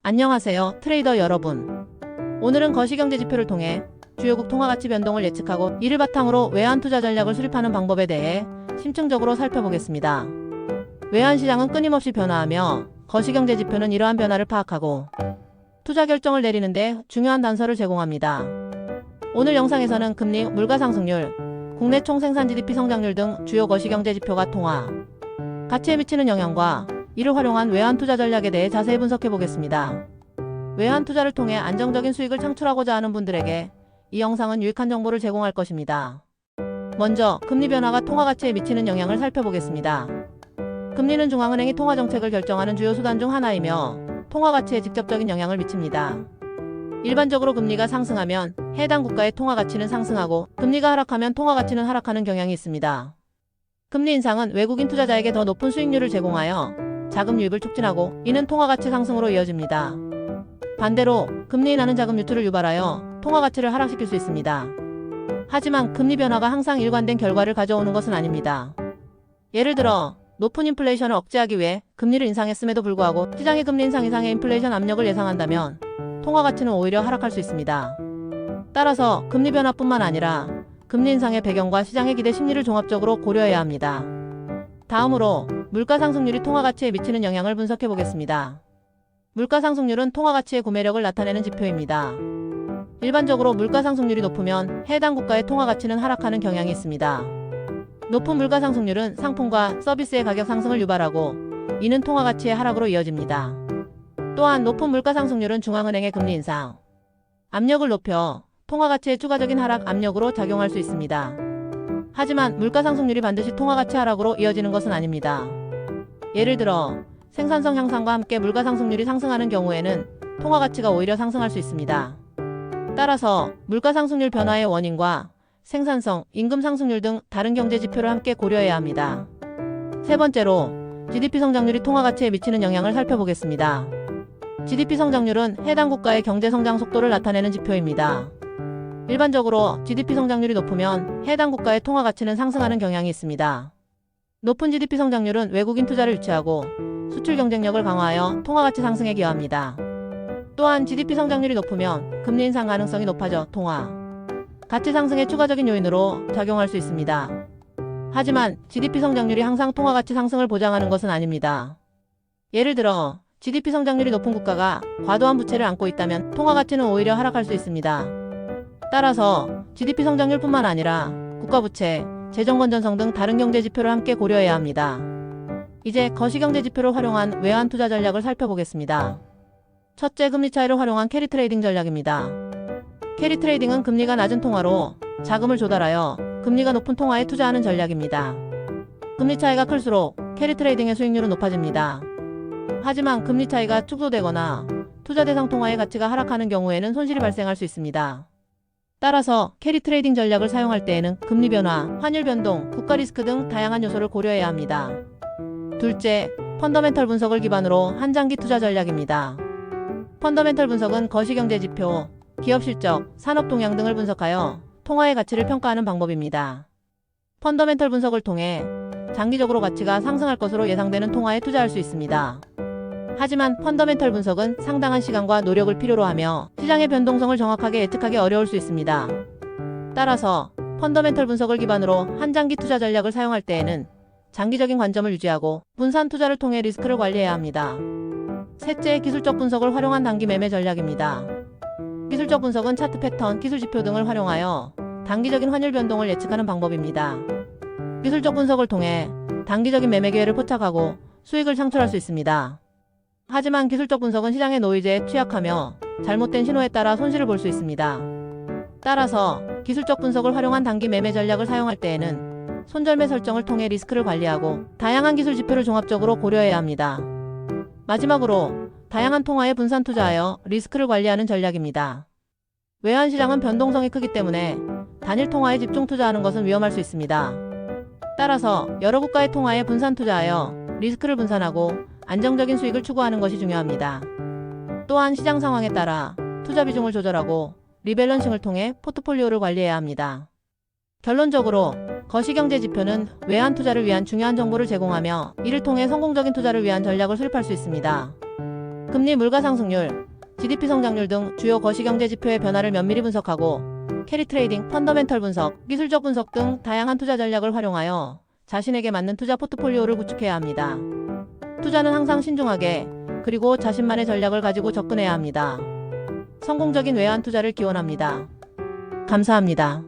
안녕하세요, 트레이더 여러분. 오늘은 거시경제 지표를 통해 주요국 통화가치 변동을 예측하고 이를 바탕으로 외환 투자 전략을 수립하는 방법에 대해 심층적으로 살펴보겠습니다. 외환 시장은 끊임없이 변화하며 거시경제 지표는 이러한 변화를 파악하고 투자 결정을 내리는데 중요한 단서를 제공합니다. 오늘 영상에서는 금리, 물가 상승률, 국내 총생산 GDP 성장률 등 주요 거시경제 지표가 통화 가치에 미치는 영향과 이를 활용한 외환 투자 전략에 대해 자세히 분석해 보겠습니다. 외환 투자를 통해 안정적인 수익을 창출하고자 하는 분들에게 이 영상은 유익한 정보를 제공할 것입니다. 먼저 금리 변화가 통화 가치에 미치는 영향을 살펴보겠습니다. 금리는 중앙은행이 통화 정책을 결정하는 주요 수단 중 하나이며 통화 가치에 직접적인 영향을 미칩니다. 일반적으로 금리가 상승하면 해당 국가의 통화 가치는 상승하고 금리가 하락하면 통화 가치는 하락하는 경향이 있습니다. 금리 인상은 외국인 투자자에게 더 높은 수익률을 제공하여 자금 유입을 촉진하고 이는 통화 가치 상승으로 이어집니다. 반대로 금리 인하는 자금 유출을 유발하여 통화 가치를 하락시킬 수 있습니다. 하지만 금리 변화가 항상 일관된 결과를 가져오는 것은 아닙니다. 예를 들어 높은 인플레이션을 억제하기 위해 금리를 인상했음에도 불구하고 시장의 금리 인상 이상의 인플레이션 압력을 예상한다면 통화 가치는 오히려 하락할 수 있습니다. 따라서 금리 변화뿐만 아니라 금리 인상의 배경과 시장의 기대 심리를 종합적으로 고려해야 합니다. 다음으로 물가 상승률이 통화 가치에 미치는 영향을 분석해 보겠습니다. 물가 상승률은 통화 가치의 구매력을 나타내는 지표입니다. 일반적으로 물가 상승률이 높으면 해당 국가의 통화 가치는 하락하는 경향이 있습니다. 높은 물가 상승률은 상품과 서비스의 가격 상승을 유발하고 이는 통화 가치의 하락으로 이어집니다. 또한 높은 물가 상승률은 중앙은행의 금리 인상 압력을 높여 통화 가치의 추가적인 하락 압력으로 작용할 수 있습니다. 하지만 물가 상승률이 반드시 통화 가치 하락으로 이어지는 것은 아닙니다. 예를 들어 생산성 향상과 함께 물가 상승률이 상승하는 경우에는 통화 가치가 오히려 상승할 수 있습니다. 따라서 물가 상승률 변화의 원인과 생산성, 임금 상승률 등 다른 경제 지표를 함께 고려해야 합니다. 세 번째로 GDP 성장률이 통화 가치에 미치는 영향을 살펴보겠습니다. GDP 성장률은 해당 국가의 경제 성장 속도를 나타내는 지표입니다. 일반적으로 GDP 성장률이 높으면 해당 국가의 통화 가치는 상승하는 경향이 있습니다. 높은 GDP 성장률은 외국인 투자를 유치하고 수출 경쟁력을 강화하여 통화 가치 상승에 기여합니다. 또한 GDP 성장률이 높으면 금리 인상 가능성이 높아져 통화 가치 상승의 추가적인 요인으로 작용할 수 있습니다. 하지만 GDP 성장률이 항상 통화 가치 상승을 보장하는 것은 아닙니다. 예를 들어 GDP 성장률이 높은 국가가 과도한 부채를 안고 있다면 통화 가치는 오히려 하락할 수 있습니다. 따라서 GDP 성장률뿐만 아니라 국가 부채, 재정 건전성 등 다른 경제 지표를 함께 고려해야 합니다. 이제 거시경제 지표를 활용한 외환 투자 전략을 살펴보겠습니다. 첫째, 금리 차이를 활용한 캐리 트레이딩 전략입니다. 캐리 트레이딩은 금리가 낮은 통화로 자금을 조달하여 금리가 높은 통화에 투자하는 전략입니다. 금리 차이가 클수록 캐리 트레이딩의 수익률은 높아집니다. 하지만 금리 차이가 축소되거나 투자 대상 통화의 가치가 하락하는 경우에는 손실이 발생할 수 있습니다. 따라서 캐리 트레이딩 전략을 사용할 때에는 금리 변화, 환율 변동, 국가 리스크 등 다양한 요소를 고려해야 합니다. 둘째, 펀더멘털 분석을 기반으로 한 장기 투자 전략입니다. 펀더멘털 분석은 거시경제 지표, 기업 실적, 산업 동향 등을 분석하여 통화의 가치를 평가하는 방법입니다. 펀더멘털 분석을 통해 장기적으로 가치가 상승할 것으로 예상되는 통화에 투자할 수 있습니다. 하지만 펀더멘털 분석은 상당한 시간과 노력을 필요로 하며 시장의 변동성을 정확하게 예측하기 어려울 수 있습니다. 따라서 펀더멘털 분석을 기반으로 한 장기 투자 전략을 사용할 때에는 장기적인 관점을 유지하고 분산 투자를 통해 리스크를 관리해야 합니다. 셋째, 기술적 분석을 활용한 단기 매매 전략입니다. 기술적 분석은 차트 패턴, 기술 지표 등을 활용하여 단기적인 환율 변동을 예측하는 방법입니다. 기술적 분석을 통해 단기적인 매매 기회를 포착하고 수익을 창출할 수 있습니다. 하지만 기술적 분석은 시장의 노이즈에 취약하며 잘못된 신호에 따라 손실을 볼 수 있습니다. 따라서 기술적 분석을 활용한 단기 매매 전략을 사용할 때에는 손절매 설정을 통해 리스크를 관리하고 다양한 기술 지표를 종합적으로 고려해야 합니다. 마지막으로 다양한 통화에 분산 투자하여 리스크를 관리하는 전략입니다. 외환 시장은 변동성이 크기 때문에 단일 통화에 집중 투자하는 것은 위험할 수 있습니다. 따라서 여러 국가의 통화에 분산 투자하여 리스크를 분산하고 안정적인 수익을 추구하는 것이 중요합니다. 또한 시장 상황에 따라 투자 비중을 조절하고 리밸런싱을 통해 포트폴리오를 관리해야 합니다. 결론적으로 거시경제 지표는 외환 투자를 위한 중요한 정보를 제공하며 이를 통해 성공적인 투자를 위한 전략을 수립할 수 있습니다. 금리 물가 상승률, GDP 성장률 등 주요 거시경제 지표의 변화를 면밀히 분석하고 캐리 트레이딩, 펀더멘털 분석, 기술적 분석 등 다양한 투자 전략을 활용하여 자신에게 맞는 투자 포트폴리오를 구축해야 합니다. 투자는 항상 신중하게 그리고 자신만의 전략을 가지고 접근해야 합니다. 성공적인 외환 투자를 기원합니다. 감사합니다.